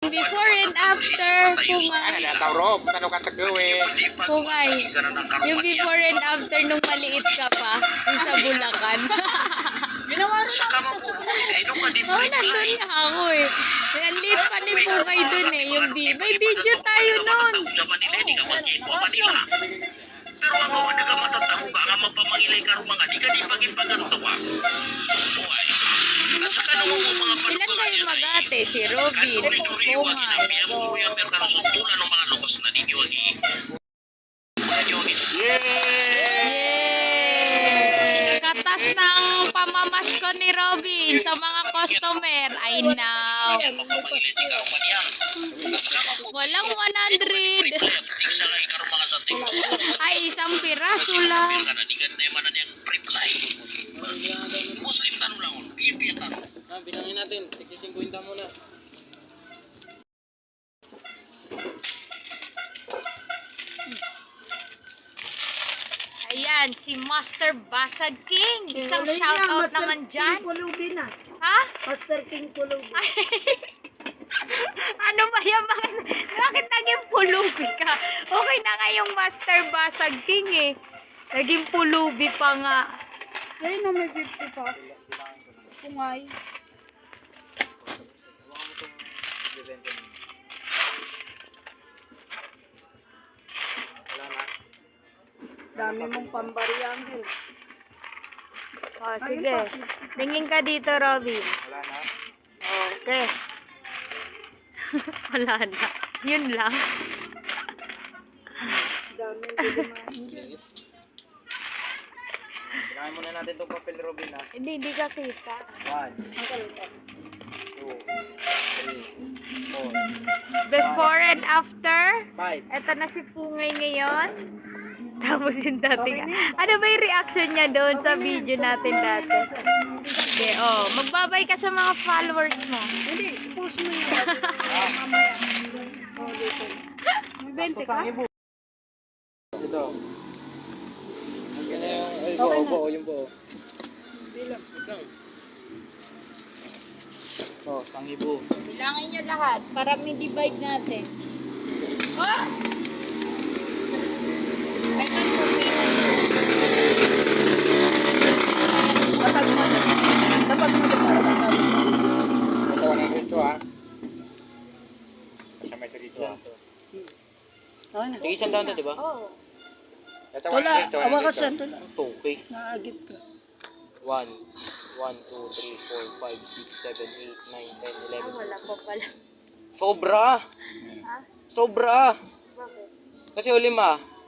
Before and after, pungay. Pungay. Yung before and after nung maliit ka pa, yung sa Bulacan. Ginawa rin namin ito sa Bulacan. Oo, nandun nga ako eh. Ang liit pa ni Pungay dun eh. Yung may video tayo nun. Pero ang mga nagamatatako ka nga mapamangilay ka mga di ka di pagipagano ka. Buhay. At saka nung mga Ilan kayo mag-ate? Si Robin, Pungay. Yay! Katas ng pamamasko ni Robin sa mga customer. I know. Walang 100. Ay, isang piraso lang. Muslim tanong lang, biya tanong. Bilangin natin, 50 muna. Ayan, si Master Basad King. Isang shoutout naman dyan. Pulubi na. Ha? Master King Pulubi. Ano ba yan? Bakit naging pulubi ka? Okay na nga yung Master Basag King eh. Naging pulubi pa nga. Ayun na may 50 pa. Pungay. Dami mong pambariyang din. Oh, sige. Tingin ka dito, Robin. Wala na. Okay. Wala na. Yun lang. Dami din. Bilangin muna natin itong papel, Robin, ha? Hindi ka kita. 1, 2, 3, 4, Before and after. 5. Eto na si Pungay ngayon. Tapos yung dating. Ano ba yung reaction niya doon sa video natin dati? Okay, oh. Magbabay ka sa mga followers mo. Hindi, post mo yun. Mamaya. Oh, dito. May 20 ka? Ito. Kasi na yung, ay, Okay na. buo, yung buo. Bilang. Ito. Ito, sangibo. Bilangin nyo lahat para may divide natin. Oh! Ay, Matag mo na. Dapat mo na para kasama sa Ito, 100 to, ha? Kasama ito dito, ha? ano? Sige, isang down to, di ba? Oo. Ito, Wala, awakasan to lang. Okay. Naagip ka. 1, 2, 3, 4, 5, 6, 7, 8, 9, 10, 11. Wala pa pala. Sobra! Ha? Sobra! Bakit? Kasi 5.